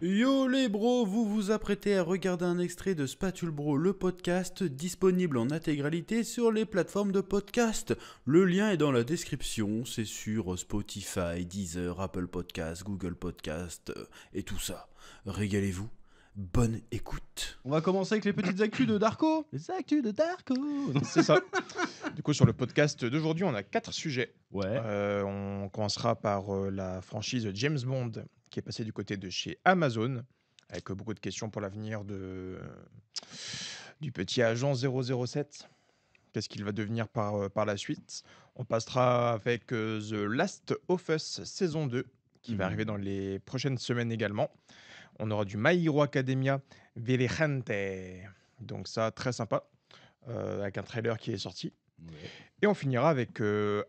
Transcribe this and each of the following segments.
Yo les bros, vous vous apprêtez à regarder un extrait de Spatule Bro, le podcast, disponible en intégralité sur les plateformes de podcast. Le lien est dans la description, c'est sur Spotify, Deezer, Apple Podcast, Google Podcast et tout ça. Régalez-vous, bonne écoute. On va commencer avec les petites actus de Darko. Les actus de Darko. C'est ça. Du coup, sur le podcast d'aujourd'hui, on a 4 sujets. Ouais. On commencera par la franchise James Bond, qui est passée du côté de chez Amazon, avec beaucoup de questions pour l'avenir du petit agent 007. Qu'est-ce qu'il va devenir par la suite? On passera avec The Last of Us saison 2, qui va arriver dans les prochaines semaines également. On aura du My Hero Academia Vigilante. Donc ça, très sympa, avec un trailer qui est sorti. Ouais. Et on finira avec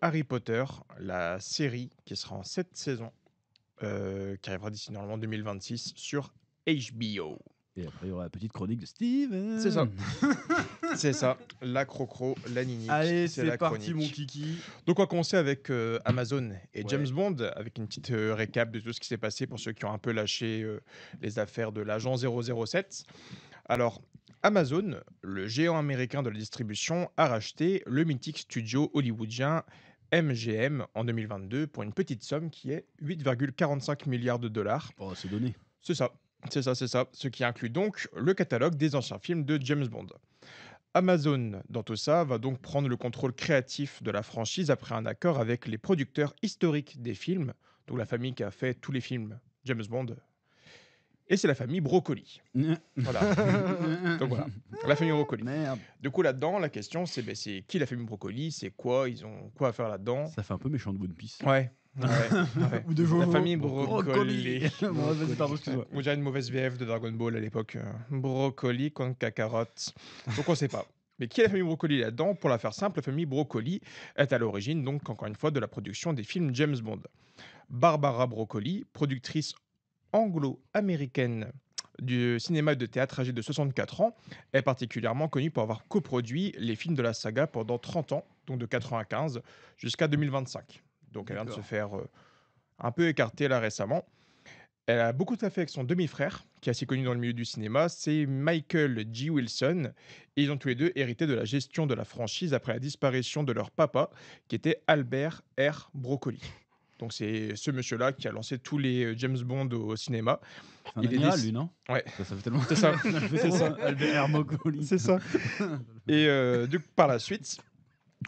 Harry Potter, la série qui sera en 7 saisons, qui arrivera d'ici normalement 2026 sur HBO. Et après, il y aura la petite chronique de Steven. C'est ça. C'est ça, la crocro, la ninique. Allez, c'est la parti, chronique. mon kiki. Donc on va commencer avec Amazon et Ouais. James Bond, avec une petite récap de tout ce qui s'est passé pour ceux qui ont un peu lâché les affaires de l'agent 007. Alors, Amazon, le géant américain de la distribution, a racheté le mythique studio hollywoodien MGM en 2022 pour une petite somme qui est 8,45 milliards de dollars. Oh, c'est donné. C'est ça. Ce qui inclut donc le catalogue des anciens films de James Bond. Amazon, dans tout ça, va donc prendre le contrôle créatif de la franchise après un accord avec les producteurs historiques des films, donc la famille qui a fait tous les films James Bond. Et c'est la famille Broccoli. Voilà. Donc voilà, la famille Broccoli. Merde. Du coup, là-dedans, la question, c'est qui la famille Broccoli? C'est quoi? Ils ont quoi à faire là-dedans? Ça fait un peu méchant de One Piece. Ouais. Ou de La Jojo. famille Broccoli. Bon, vas-y, pardon, excuse-moi. Ou j'ai une mauvaise VF de Dragon Ball à l'époque. Brocoli contre cacarotte. Donc on sait pas. Mais qui est la famille Broccoli là-dedans? Pour la faire simple, la famille Broccoli est à l'origine, donc encore une fois, de la production des films James Bond. Barbara Broccoli, productrice anglo-américaine du cinéma et de théâtre âgée de 64 ans, est particulièrement connue pour avoir coproduit les films de la saga pendant 30 ans, donc de 95 jusqu'à 2025. Donc elle vient de se faire un peu écarter là récemment. Elle a beaucoup de fait avec son demi-frère, qui est assez connu dans le milieu du cinéma, c'est Michael G. Wilson. Et ils ont tous les deux hérité de la gestion de la franchise après la disparition de leur papa, qui était Albert R. Broccoli. Donc c'est ce monsieur-là qui a lancé tous les James Bond au cinéma. C'est un Il est amiral, déc- lui, non? Ouais. Ça fait tellement. C'est ça. C'est ça. Albert Hermocoli. C'est ça. Et du coup, par la suite,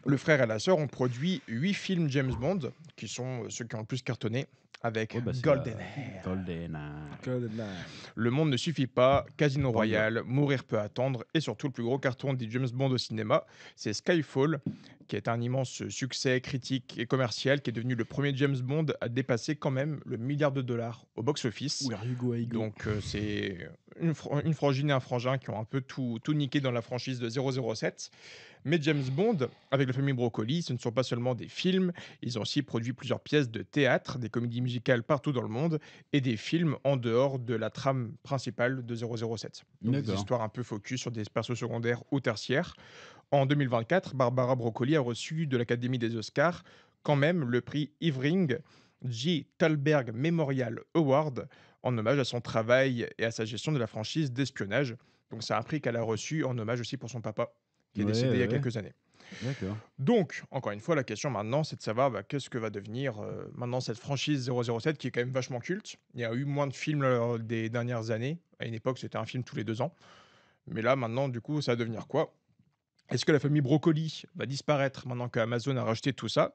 le frère et la sœur ont produit 8 films James Bond, qui sont ceux qui ont le plus cartonné, avec Ouais, bah, c'est GoldenEye. GoldenEye. Le monde ne suffit pas, Casino Bond. Royale, Mourir peut attendre, et surtout le plus gros carton des James Bond au cinéma, c'est Skyfall, qui est un immense succès critique et commercial, qui est devenu le premier James Bond à dépasser quand même le milliard de dollars au box-office. Where you go, I go. Donc c'est une frangine et un frangin qui ont un peu tout niqué dans la franchise de 007. Mais James Bond, avec la famille Broccoli, ce ne sont pas seulement des films, ils ont aussi produit plusieurs pièces de théâtre, des comédies musicales partout dans le monde, et des films en dehors de la trame principale de 007. Donc des D'accord. histoires un peu focus sur des persos secondaires ou tertiaires. En 2024, Barbara Broccoli a reçu de l'Académie des Oscars quand même le prix Irving J. Thalberg Memorial Award en hommage à son travail et à sa gestion de la franchise d'espionnage. Donc c'est un prix qu'elle a reçu en hommage aussi pour son papa, qui est Ouais, décédé il y a ouais. quelques années. D'accord. Donc, encore une fois, la question maintenant, c'est de savoir qu'est-ce que va devenir maintenant cette franchise 007 qui est quand même vachement culte. Il y a eu moins de films des dernières années. À une époque, c'était un film tous les 2 ans. Mais là, maintenant, du coup, ça va devenir quoi? Est-ce que la famille Broccoli va disparaître maintenant qu'Amazon a racheté tout ça?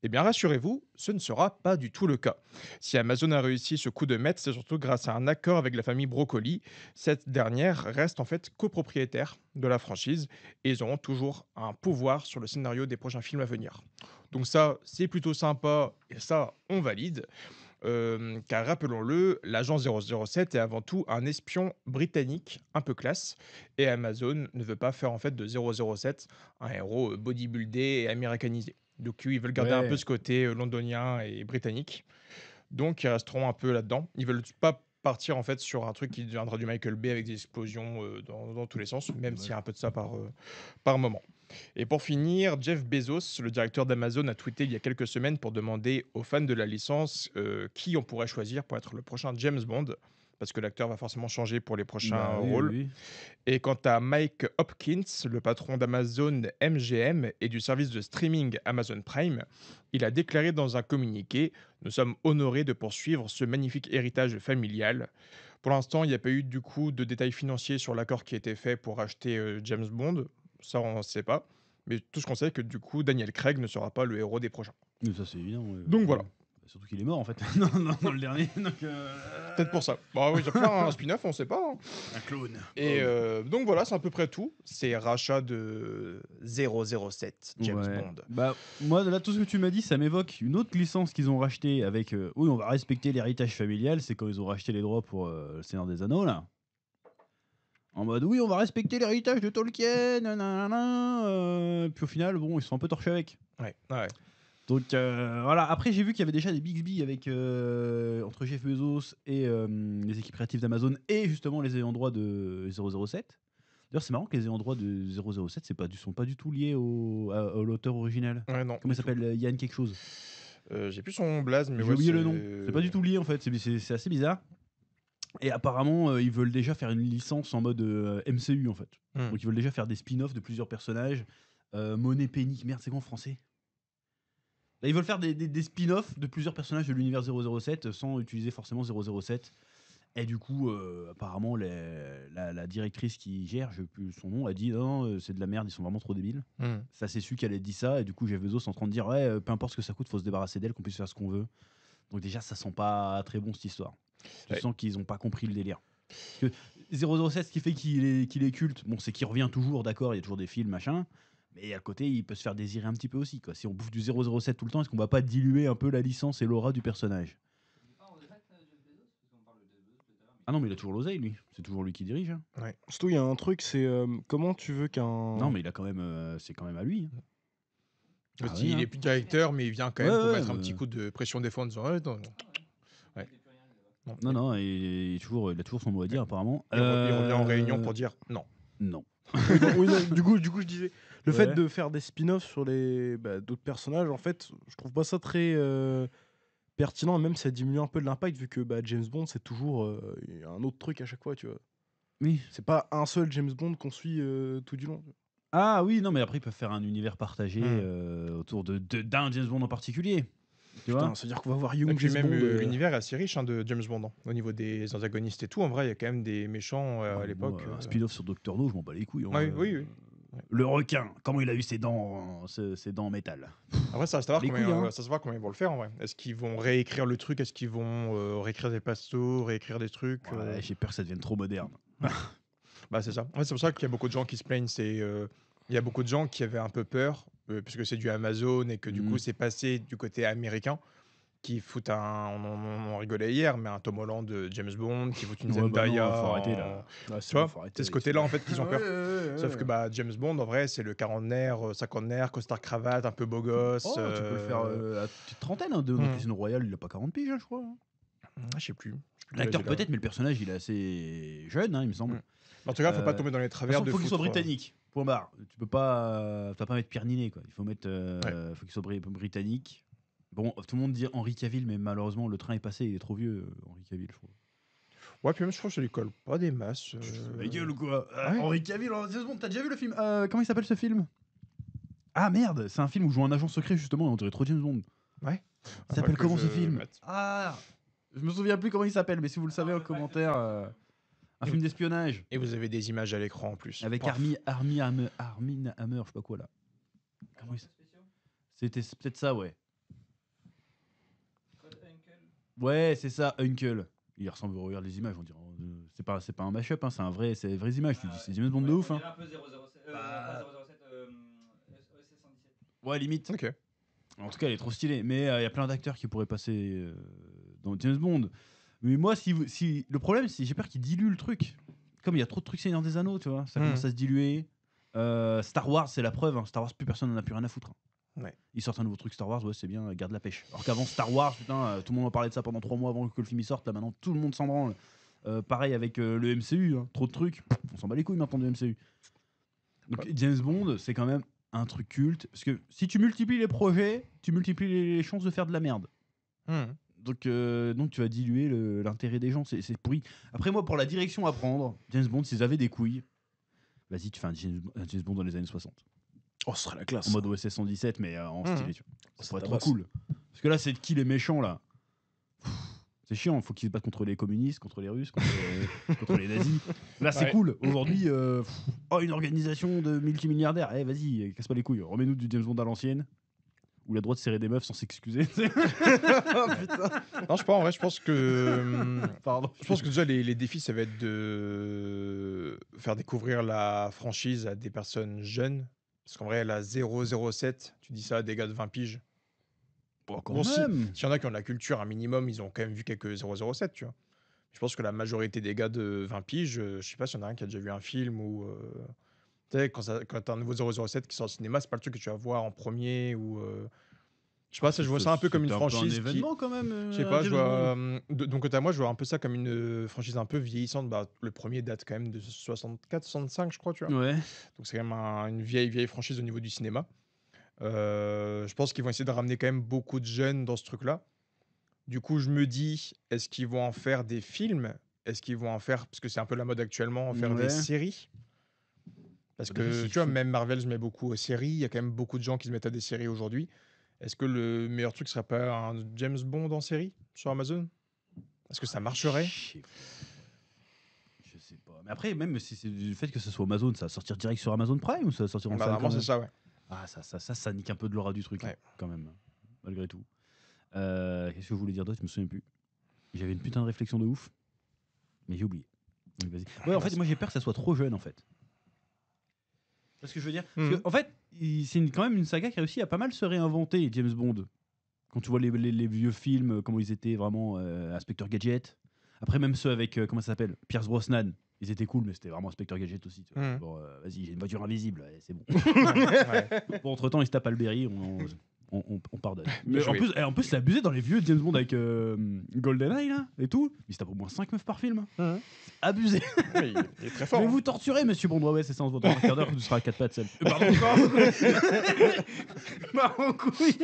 Eh bien, rassurez-vous, ce ne sera pas du tout le cas. Si Amazon a réussi ce coup de maître, c'est surtout grâce à un accord avec la famille Broccoli. Cette dernière reste en fait copropriétaire de la franchise et ils auront toujours un pouvoir sur le scénario des prochains films à venir. Donc ça, c'est plutôt sympa et ça, on valide. Car rappelons-le, l'agent 007 est avant tout un espion britannique un peu classe et Amazon ne veut pas faire en fait de 007 un héros bodybuildé et américanisé. Donc ils veulent garder un peu Ouais. ce côté londonien et britannique. Donc ils resteront un peu là-dedans. Ils veulent pas partir en fait sur un truc qui deviendra du Michael Bay avec des explosions dans tous les sens, même s'il y a un peu de ça par moment. Et pour finir, Jeff Bezos, le directeur d'Amazon, a tweeté il y a quelques semaines pour demander aux fans de la licence qui on pourrait choisir pour être le prochain James Bond. parce que l'acteur va forcément changer pour les prochains Bah, oui, rôles. oui, oui. Et quant à Mike Hopkins, le patron d'Amazon MGM et du service de streaming Amazon Prime, il a déclaré dans un communiqué: «Nous sommes honorés de poursuivre ce magnifique héritage familial». Pour l'instant, il n'y a pas eu du coup de détails financiers sur l'accord qui a été fait pour acheter James Bond. Ça, on ne sait pas. Mais tout ce qu'on sait, c'est que du coup, Daniel Craig ne sera pas le héros des prochains. Mais ça, c'est évident. Ouais, Donc voilà. Surtout qu'il est mort en fait. Non, non, dans le dernier. Donc, Peut-être pour ça. Bah oui, il y a plein un spin-off, on ne sait pas, hein. un clone. Et donc voilà, c'est à peu près tout. C'est rachat de 007 James Ouais. Bond. Bah, moi, là, tout ce que tu m'as dit, ça m'évoque une autre licence qu'ils ont rachetée avec. Oui, on va respecter l'héritage familial. C'est quand ils ont racheté les droits pour Le Seigneur des Anneaux, là. En mode, oui, on va respecter l'héritage de Tolkien. Nanana, puis au final, bon, ils sont un peu torchés avec. Ouais, ouais. Donc voilà, après j'ai vu qu'il y avait déjà des Bixby avec entre Jeff Bezos et les équipes créatives d'Amazon et justement les ayants droit de 007. D'ailleurs c'est marrant que les ayants droit de 007 sont pas du tout liés à l'auteur original. Ouais, non. Comment il s'appelle Yann quelque chose. J'ai plus son blaze, mais J'ai ouais, oublié le nom. C'est pas du tout lié en fait, c'est assez bizarre. Et apparemment ils veulent déjà faire une licence en mode MCU en fait. Donc ils veulent déjà faire des spin-offs de plusieurs personnages. Money Penny, merde c'est quoi en français? Là, ils veulent faire des spin-offs de plusieurs personnages de l'univers 007 sans utiliser forcément 007. Et du coup, apparemment, la directrice qui gère, je sais plus son nom, a dit non, c'est de la merde, ils sont vraiment trop débiles. Ça s'est su qu'elle ait dit ça, et du coup, Jeff Bezos est en train de dire ouais, peu importe ce que ça coûte, faut se débarrasser d'elle, qu'on puisse faire ce qu'on veut. Donc, déjà, ça sent pas très bon cette histoire. Tu Ouais. sens qu'ils ont pas compris le délire. Parce que 007, ce qui fait qu'il est culte, bon, c'est qu'il revient toujours, d'accord, il y a toujours des films, machin. Mais à côté, il peut se faire désirer un petit peu aussi, quoi. Si on bouffe du 007 tout le temps, est-ce qu'on va pas diluer un peu la licence et l'aura du personnage? Ah non, mais il a toujours l'oseille, lui. C'est toujours lui qui dirige. Hein. Ouais. Surtout, il y a un truc, c'est comment tu veux qu'un. Non, mais il a quand même, c'est quand même à lui. Hein. Parce Ah qu'il ouais, est plus directeur, mais il vient quand même Ouais, pour ouais, mettre un petit coup de pression des fonds en disant ouais, non. Ouais. Non, il a toujours son mot à dire, apparemment. Il revient en réunion pour dire non. Non. Oui, non, du coup, je disais, le Ouais. fait de faire des spin-offs sur d'autres personnages, en fait, je trouve pas ça très pertinent, même ça diminue un peu de l'impact, vu que James Bond, c'est toujours un autre truc à chaque fois, tu vois. Oui. C'est pas un seul James Bond qu'on suit tout du long. Ah oui, non, mais après, ils peuvent faire un univers partagé autour d'un James Bond en particulier. Tu vois. Putain, ça veut dire qu'on va voir Young Et puis James même Bond. l'univers est assez riche hein, de James Bond. Hein. Au niveau des antagonistes et tout, en vrai, il y a quand même des méchants à l'époque. Un spin-off sur Doctor No, je m'en bats les couilles. Hein. Oui, oui, oui. Le requin, comment il a eu ses dents en métal? Après, ça va savoir Les combien, couilles, hein. ça se voit comment ils vont le faire en vrai. Est-ce qu'ils vont réécrire le truc? Est-ce qu'ils vont réécrire des pastos, réécrire des trucs Ouais, j'ai peur que ça devienne trop moderne. Bah, c'est ça. Ouais, c'est pour ça qu'il y a beaucoup de gens qui se plaignent. Il y a beaucoup de gens qui avaient un peu peur, puisque c'est du Amazon et que du coup, c'est passé du côté américain. Qui foutent on en rigolait hier, mais un Tom Holland de James Bond, qui fout une Ouais, bah non, Zendaya. faut arrêter, là. Ouais, Tu vois, faut arrêter c'est ce avec côté-là ça. en fait qu'ils ont peur. Sauf que James Bond, en vrai, c'est le quarantenaire, cinquantenaire, costard cravate, un peu beau gosse. Oh, tu peux le faire à petite trentaine. Hein, de Casino Royale, il a pas 40 piges, hein, je crois. Je sais plus. L'acteur peut-être, mais le personnage, il est assez jeune, hein, il me semble. En tout cas, faut pas tomber dans les travers Il de faut qu'il soit foutre, britannique. Point barre. Tu peux pas mettre Pierre Ninet, quoi. Il faut mettre, faut qu'il soit britannique. Bon, tout le monde dit Henry Cavill, mais malheureusement, le train est passé, il est trop vieux, Henry Cavill, je trouve. Ouais, puis même, je trouve que ça lui colle pas des masses. Ma gueule ou quoi Ouais. Henry Cavill, t'as déjà vu le film comment il s'appelle ce film? Ah merde, c'est un film où joue un agent secret, justement, et on dirait trop James Bond. Ouais. Il s'appelle que comment ce je film? mette. Ah, je me souviens plus comment il s'appelle, mais si vous le savez en commentaire, un film d'espionnage. Et vous avez des images à l'écran en plus. Avec Paf. Armie Hammer, je sais pas quoi là. Comment C'était peut-être ça, ouais. Ouais, c'est ça, Uncle. Il ressemble, regarde les images, on dirait. C'est pas un mashup, hein, c'est des vraies images. Tu dis, c'est James Bond de ouf. Hein. Un peu 007, pas 007, Ouais, limite. Ok. En tout cas, elle est trop stylée. Mais il y a plein d'acteurs qui pourraient passer dans James Bond. Mais moi, si le problème, c'est j'ai peur qu'ils diluent le truc. Comme il y a trop de trucs Seigneur des Anneaux, tu vois, ça commence à se diluer. Star Wars, c'est la preuve. Hein. Star Wars, plus personne n'en a plus rien à foutre. Hein. Ouais. Ils sortent un nouveau truc Star Wars, ouais, c'est bien, garde la pêche. Alors qu'avant Star Wars, putain, tout le monde en parlait de ça pendant 3 mois avant que le film y sorte. Là maintenant, tout le monde s'en branle. Pareil avec le MCU, hein. Trop de trucs. On s'en bat les couilles maintenant du MCU. Donc James Bond, c'est quand même un truc culte. Parce que si tu multiplies les projets, tu multiplies les chances de faire de la merde. Donc tu vas diluer l'intérêt des gens, c'est pourri. Après moi, pour la direction à prendre, James Bond, s'ils avaient des couilles, vas-y, tu fais un James Bond dans les années 60. Oh, ce serait la classe. En mode OSS 117, mais en stylé, tu vois. Ça pourrait être trop tabasse. cool. Parce que là, c'est qui les méchants, là? C'est chiant, il faut qu'ils se battent contre les communistes, contre les Russes, contre les nazis. Là, c'est cool. Aujourd'hui, une organisation de multimilliardaires. Eh, vas-y, casse pas les couilles. Remets-nous du James Bond à l'ancienne. Où il a le droit de serrer des meufs sans s'excuser. Oh, putain. Non, je sais pas, en vrai, je pense que. Pardon. Je pense que déjà, les défis, ça va être de faire découvrir la franchise à des personnes jeunes. Parce qu'en vrai, la 007, tu dis ça à des gars de 20 piges. Bon, quand Bon, même. S'il y en a qui ont de la culture, un minimum, ils ont quand même vu quelques 007, tu vois. Je pense que la majorité des gars de 20 piges, je sais pas s'il y en a un qui a déjà vu un film ou. Tu sais, quand t'as un nouveau 007 qui sort au cinéma, c'est pas le truc que tu vas voir en premier ou. Je sais pas, ça, je vois ça un peu comme une franchise. C'est un événement quand même. Je sais pas, je vois. Donc, à moi, je vois un peu ça comme une franchise un peu vieillissante. Bah, le premier date quand même de 64, 65, je crois, tu vois. Ouais. Donc, c'est quand même une vieille franchise au niveau du cinéma. Je pense qu'ils vont essayer de ramener quand même beaucoup de jeunes dans ce truc-là. Du coup, je me dis, est-ce qu'ils vont en faire des films? Est-ce qu'ils vont en faire, parce que c'est un peu la mode actuellement, en faire Ouais. des séries? Parce Des que, séries, tu vois, fou. même Marvel se met beaucoup aux séries. Il y a quand même beaucoup de gens qui se mettent à des séries aujourd'hui. Est-ce que le meilleur truc serait pas un James Bond en série sur Amazon? Est-ce que ça marcherait? Je sais pas. Mais après, même si c'est du fait que ce soit Amazon, ça va sortir direct sur Amazon Prime ou ça va sortir en Bah, salle normalement, quand c'est même ça, ouais. Ah, ça nique un peu de l'aura du truc, Ouais. quand même, malgré tout. Qu'est-ce que je voulais dire d'autre? Je me souviens plus. J'avais une putain de réflexion de ouf, mais j'ai oublié. Donc, vas-y. Ouais, en fait, moi j'ai peur que ça soit trop jeune, en fait. Parce que je veux dire, parce que, en fait, c'est quand même une saga qui a réussi à pas mal se réinventer, James Bond. Quand tu vois les vieux films, comment ils étaient vraiment, Inspecteur Gadget. Après, même ceux avec, comment ça s'appelle, Pierce Brosnan. Ils étaient cool, mais c'était vraiment Inspecteur Gadget aussi. Tu vois. Bon, vas-y, j'ai une voiture invisible, ouais, c'est bon. Bon, entre temps, il se tape Alberi, on pardonne. Mais en plus, c'est abusé dans les vieux James Bond avec GoldenEye là et tout. Il se tape au moins 5 meufs par film. C'est abusé. Oui, il est très fort. Je vais hein. vous torturer, monsieur Bond. Ouais, c'est ça, on se voit dans un quart d'heure, tu seras à 4 pattes seul. Pardon, Pardon, couille.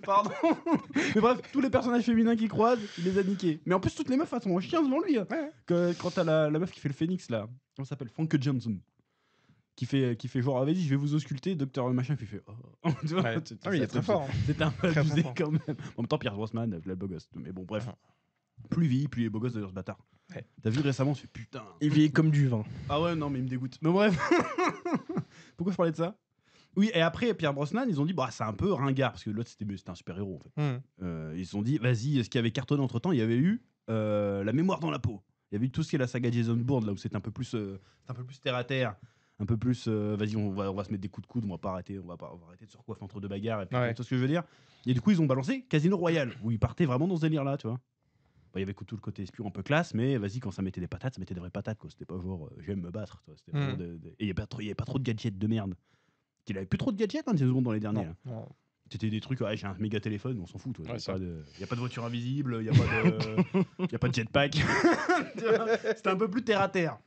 Pardon. Mais bref, tous les personnages féminins qu'il croise, il les a niqués. Mais en plus, toutes les meufs, elles sont en chien devant lui. Hein. Quand t'as la meuf qui fait le phénix là, comment ça s'appelle, Frank Johnson. Qui fait genre, ah, vas-y, je vais vous ausculter, docteur machin, puis il fait, oh. Tu vois, Ah oui, il est très fort. hein. C'était un peu Très, très abusé fort. quand même. En même temps, Pierce Brosnan, le beau gosse. Mais bon, bref. Plus il vieillit, plus il est beau gosse d'ailleurs, ce bâtard. Ouais. T'as vu récemment, tu fais putain. Il vieillit comme du vin. Ah ouais, non, mais il me dégoûte. Mais bref. Pourquoi je parlais de ça? Oui, et après, Pierre Brosnan, ils ont dit, bah, c'est un peu ringard, parce que l'autre, c'était un super-héros, en fait. Ils se sont dit, vas-y, ce qui avait cartonné entre temps, il y avait eu La mémoire dans la peau. Il y avait eu tout ce qui est la saga Jason Bourne, là où c'était un peu plus terre à terre. Un peu plus, vas-y, on va se mettre des coups de coude, on va arrêter de se recoiffer entre deux bagarres. Et puis, tu vois ce que je veux dire? Et du coup, ils ont balancé Casino Royale, où ils partaient vraiment dans ce délire-là, tu vois. Il y avait tout le côté espion un peu classe, mais vas-y, quand ça mettait des patates, ça mettait des vraies patates, quoi. C'était pas genre, j'aime me battre, tu vois. C'était vraiment Et il y avait pas trop de gadgets de merde. Il avait plus trop de gadgets, hein, James Bond, dans les derniers. Là. Non. C'était des trucs, j'ai un méga téléphone, on s'en fout, toi. Ouais, Il y a pas de voiture invisible, il y a pas de jetpack. C'était un peu plus terre à terre.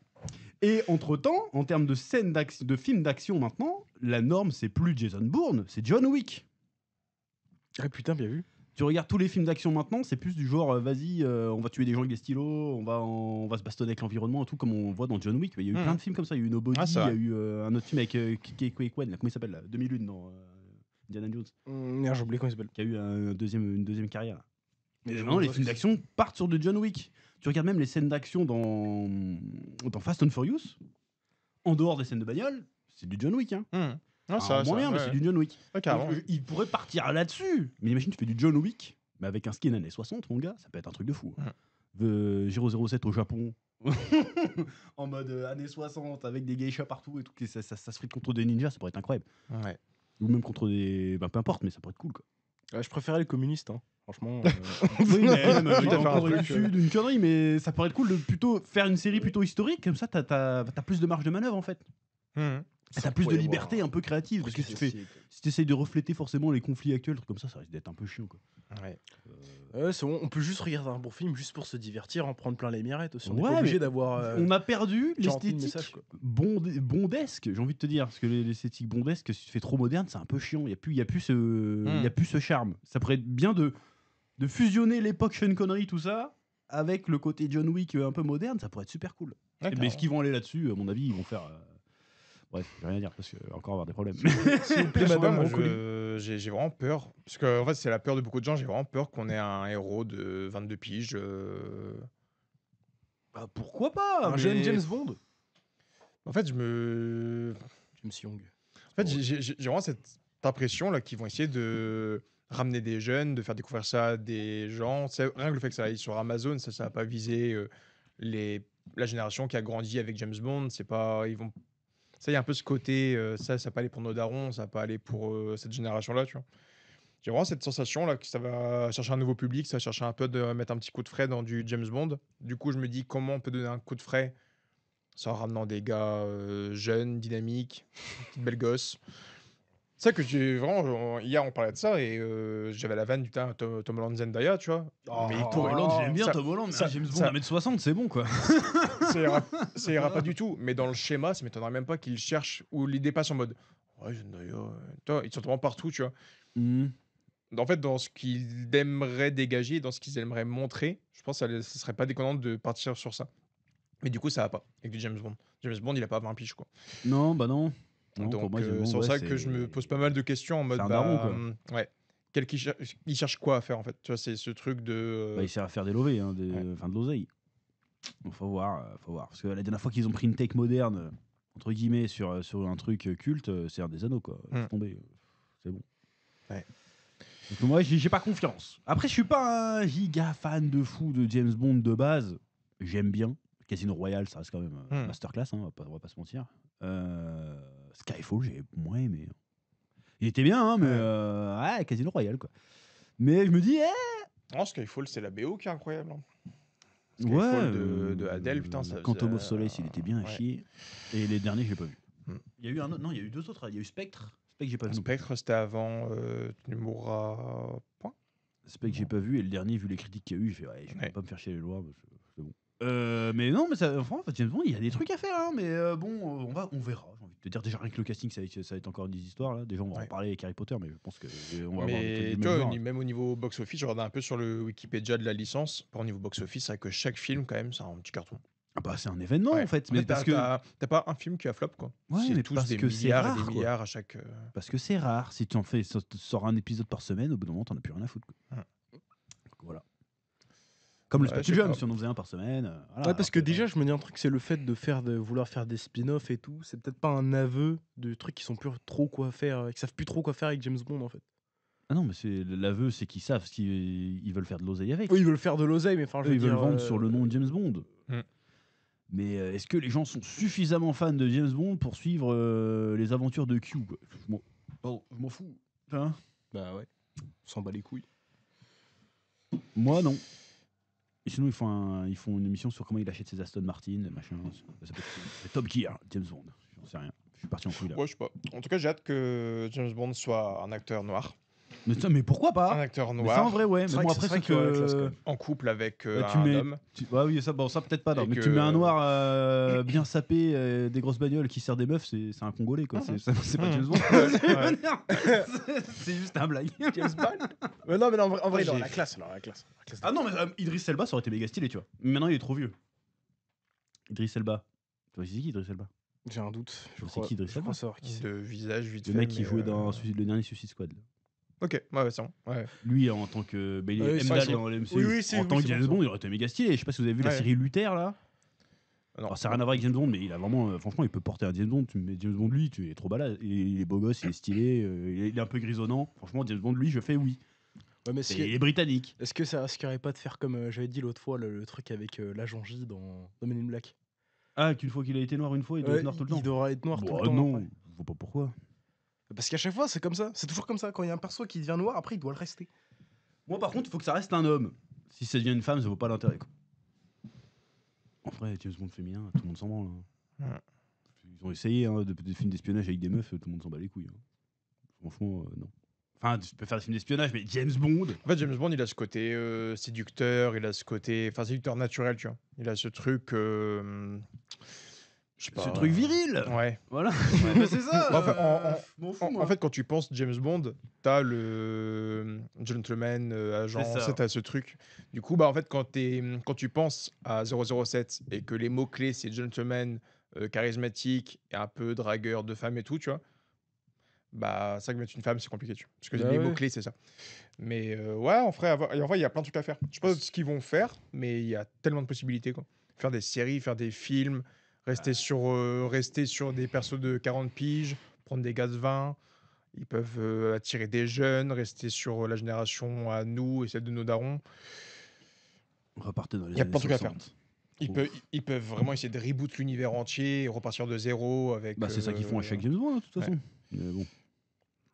Et entre-temps, en termes de scènes de films d'action maintenant, la norme, c'est plus Jason Bourne, c'est John Wick. Ah putain, bien vu. Tu regardes tous les films d'action maintenant, c'est plus du genre, vas-y, on va tuer des gens avec des stylos, on va se bastonner avec l'environnement, tout comme on voit dans John Wick. Il y a eu plein de films comme ça. Il y a eu Nobody, il y a eu un autre film avec Kwan, comment il s'appelle là, 2001 dans Indiana Jones. Merde, j'ai oublié comment il s'appelle. Qui a eu une deuxième carrière. Là. Mais maintenant, les films d'action partent sur de John Wick. Tu regardes même les scènes d'action dans Fast and Furious, en dehors des scènes de bagnole, c'est du John Wick. Hein. Non, ça, moyen, mais c'est du John Wick. carrément. Donc, il pourrait partir là-dessus. Mais imagine, tu fais du John Wick, mais avec un skin années 60, mon gars, ça peut être un truc de fou. 007 au Japon, en mode années 60, avec des geishas partout et tout, ça se frite contre des ninjas, ça pourrait être incroyable. Ouais. Ou même contre des. Peu importe, mais ça pourrait être cool, quoi. Je préférais les communistes, hein. Franchement. Oui, mais même, il a faire un encore truc, issu d'une connerie, mais ça pourrait être cool de plutôt faire une série plutôt historique, comme ça t'as plus de marge de manœuvre en fait. T'as plus de liberté un peu créative, parce que si tu essayes de refléter forcément les conflits actuels, trucs comme ça risque d'être un peu chiant, quoi. C'est bon, on peut juste regarder un bon film juste pour se divertir, en prendre plein les mirettes aussi. On Ouais, est pas obligé mais d'avoir. On a perdu 40 000 l'esthétique messages, quoi. bondesque, j'ai envie de te dire, parce que l'esthétique bondesque, si tu fais trop moderne, c'est un peu chiant. Il y a plus ce charme. Ça pourrait être bien de de fusionner l'époque Sean Connery, tout ça, avec le côté John Wick un peu moderne, ça pourrait être super cool. Mais est-ce qu'ils vont aller là-dessus? À mon avis, ils vont faire. Bref, je vais rien dire parce qu'il va encore avoir des problèmes. S'il vous plaît, madame Broccoli. J'ai vraiment peur. Parce que en fait, c'est la peur de beaucoup de gens. J'ai vraiment peur qu'on ait un héros de 22 piges. Bah, pourquoi pas? Un jeune James Bond. En fait, James Young. En fait, j'ai vraiment cette impression là qu'ils vont essayer de ramener des jeunes, de faire découvrir ça à des gens. Rien que le fait que ça aille sur Amazon, ça va pas viser la génération qui a grandi avec James Bond. C'est pas, ils vont, ça y a un peu ce côté, ça va pas aller pour nos darons, ça va pas aller pour cette génération-là, tu vois. J'ai vraiment cette sensation là que ça va chercher un nouveau public, ça va chercher un peu de mettre un petit coup de frais dans du James Bond. Du coup, je me dis comment on peut donner un coup de frais en ramenant des gars jeunes, dynamiques, petites belles gosses. C'est ça que j'ai vraiment. Hier, on parlait de ça et j'avais la vanne du Tom Holland Zendaya, tu vois. Mais Tom Holland, j'aime bien ça- Tom Holland, mais ça- un James Bond ça- 1m60, c'est bon quoi. Ça ira pas du tout. Mais dans le schéma, ça m'étonnerait même pas qu'ils cherchent ou l'idée passe en mode. Ouais, Zendaya. Toi, ils sont vraiment partout, tu vois. En fait, dans ce qu'ils aimeraient dégager, dans ce qu'ils aimeraient montrer, je pense que ça serait pas déconnant de partir sur ça. Mais du coup, ça va pas avec du James Bond. James Bond, il a pas 20 piges, quoi. Non, bah non. Non, Donc, pour moi, James Bond, c'est pour ouais, ça que je me pose pas mal de questions en mode. un daron, quoi. Ouais. Il cherche quoi à faire, en fait? Tu vois, c'est ce truc de. Bah, il sert à faire des lovés, hein, enfin de l'oseille. Donc faut voir. Parce que la dernière fois qu'ils ont pris une tech moderne, entre guillemets, sur un truc culte, c'est un des anneaux, quoi. Laisse tomber. C'est bon. Ouais. Donc moi, j'ai pas confiance. Après, je suis pas un giga fan de fou de James Bond de base. J'aime bien. Casino Royale, ça reste quand même masterclass, hein, on va pas se mentir. Skyfall, j'ai moins aimé. Il était bien, hein, mais ouais, Casino Royale, quoi. Mais je me dis, Non, Skyfall, c'est la BO qui est incroyable. Hein. ouais, Skyfall de Adele, putain, ça. Quantum of Solace, il était bien à ouais. chier. Et les derniers, j'ai pas vu. Hmm. Il y a eu non, il y a eu deux autres. Il y a eu Spectre. Spectre, j'ai pas vu. Spectre, c'était avant Tu ne mourras point. Spectre, j'ai pas vu. Et le dernier, vu les critiques qu'il y a eu, j'ai fait, ouais, je vais Ouais. pas me faire chier les lois. C'est bon. Mais non, mais ça, franchement, James Bond, il y a des trucs à faire, hein, mais bon, on verra. J'ai envie de te dire déjà rien que le casting, ça va être encore des histoires là. Déjà, on va en Ouais. parler avec Harry Potter, mais je pense que on va Mais avoir tu vois, même au niveau box-office, je regardais un peu sur le Wikipédia de la licence. Au niveau box-office, c'est vrai que chaque film, quand même, c'est un petit carton. Ah bah, c'est un événement Ouais. en fait, En mais fait, parce que t'as pas un film qui a flop, quoi. Ouais, c'est mais tous parce des que c'est milliards et rare, des quoi. milliards à chaque. Parce que c'est rare. Si tu en fais, sors un épisode par semaine, au bout d'un moment, t'en as plus rien à foutre, quoi. Donc, voilà. Comme le Ouais, Spatule je sais Jam, pas. si on en faisait un par semaine. Voilà, Ouais, parce que alors déjà, je me dis un truc, c'est le fait de vouloir faire des spin-offs et tout. C'est peut-être pas un aveu de trucs qui sont plus trop quoi faire, qui savent plus trop quoi faire avec James Bond en fait. Ah non, mais c'est l'aveu, c'est qu'ils savent ce qu'ils veulent faire de l'oseille avec. Oui, ils veulent faire de l'oseille, mais enfin, je Eux, veux ils veulent dire, vendre sur le nom de James Bond. Hmm. Mais est-ce que les gens sont suffisamment fans de James Bond pour suivre les aventures de Q, quoi? Je m'en fous. Hein? Bah ouais, on s'en bat les couilles. Moi, non. Et sinon, ils font une émission sur comment il achète ses Aston Martin, machin. Ça s'appelle Top Gear, James Bond. J'en sais rien. Je suis parti en couille là. Ouais, je sais pas. En tout cas, j'ai hâte que James Bond soit un acteur noir. Mais pourquoi pas? Un acteur Mais ça, en noir. vrai, ouais. C'est Mais vrai bon, que après, c'est c'est vrai qu'il aurait la classe, quand que. même. En couple avec Bah, tu un mets- homme. Ouais, oui, ça peut-être pas. Non. Et Mais que- tu mets un noir bien sapé, des grosses bagnoles qui sert des meufs, c'est un Congolais, quoi. C'est pas James Bond. C'est juste un blague. James Bond non, mais non, en vrai, il j'ai- aura la classe. Alors, la classe. Ah non, mais Idriss Elba, ça aurait été méga stylé, tu vois. Mais maintenant, il est trop vieux. Idriss Elba. Tu vois, c'est qui Idriss Elba? J'ai un doute. Je C'est crois, qui, Idriss je crois Elba savoir qui c'est. De visage vite Le fait. mec qui mais, jouait dans le dernier Suicide Squad. Là. Ok, ouais, c'est bon. Ouais. Lui, en tant que. Ben, il est Ah oui, c'est Heimdall vrai, dans le MCU. Oui, oui, c'est- en oui, tant que c'est James bon, Bond, il aurait été méga stylé. Je sais pas si vous avez vu la Ouais. série Luther, là. Non. Alors, ça n'a rien à voir avec James Bond, mais il a vraiment. Franchement, il peut porter un James Bond. Tu mets James Bond, lui, tu es trop balade. Il est beau gosse, il est stylé, il est un peu grisonnant. Franchement, James Bond, lui, je fais oui. Ouais, mais Et il est britannique. est-ce que ça risquerait pas de faire comme j'avais dit l'autre fois, le truc avec l'agent J dans Men in Black? Ah, qu'une fois qu'il a été noir une fois, il doit être noir tout le temps. Il devra être noir tout Bah, le temps. non, après. je vois pas pourquoi. Parce qu'à chaque fois, c'est comme ça. C'est toujours comme ça. Quand il y a un perso qui devient noir, après, il doit le rester. Moi, par contre, il faut que ça reste un homme. Si ça devient une femme, ça vaut pas l'intérêt. Quoi. En vrai, James Bond féminin, tout le monde s'en branle. Hein. Ouais. Ils ont essayé des films d'espionnage avec des meufs, tout le monde s'en bat les couilles. Hein. Franchement, non. Enfin, tu peux faire des films d'espionnage, mais James Bond. En fait, James Bond, il a ce côté séducteur, il a ce côté. Enfin, séducteur naturel, tu vois. Il a ce truc. Je Je sais pas. Ce truc viril. Ouais. Voilà. Ouais, c'est ça. M'en fous, En moi. fait, quand tu penses James Bond, t'as le gentleman, agent, C'est ça. ça, t'as ce truc. Du coup, bah, en fait, quand tu penses à 007 et que les mots-clés, c'est gentleman, charismatique, et un peu dragueur de femmes et tout, tu vois, bah, ça que mettre une femme, c'est compliqué, tu vois. Parce que Bah les ouais. mots-clés, c'est ça. Mais ouais, en vrai, il y a plein de trucs à faire. Je sais pas ce qu'ils vont faire, mais il y a tellement de possibilités, quoi. Faire des séries, faire des films, rester sur des persos de 40 piges, prendre des gars de 20. Ils peuvent attirer des jeunes, rester sur la génération à nous et celle de nos darons. Repartez dans les Il y a années plein de trucs à faire. 60. Ils peuvent vraiment essayer de reboot l'univers entier et repartir de zéro avec. Bah, c'est ça qu'ils font à chaque James Bond, de toute façon. ouais. Mais bon,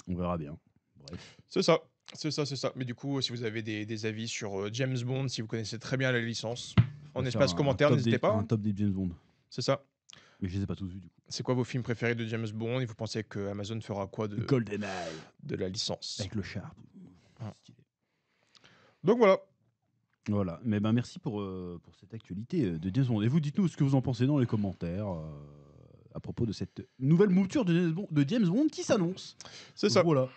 on verra bien. Bref. C'est ça. C'est ça. Mais du coup, si vous avez des avis sur James Bond, si vous connaissez très bien la licence, en On va espace faire commentaire, top n'hésitez des- pas. Un top des James Bond. C'est ça. Mais je les ai pas tous vus, du coup. C'est quoi vos films préférés de James Bond et vous pensez que Amazon fera quoi GoldenEye. de la licence? Avec le Sharp. Ouais. Stylé. Donc voilà. Voilà. Mais ben, merci pour cette actualité de James Bond. Et vous, dites-nous ce que vous en pensez dans les commentaires à propos de cette nouvelle mouture de James Bond qui s'annonce. C'est ça. Voilà.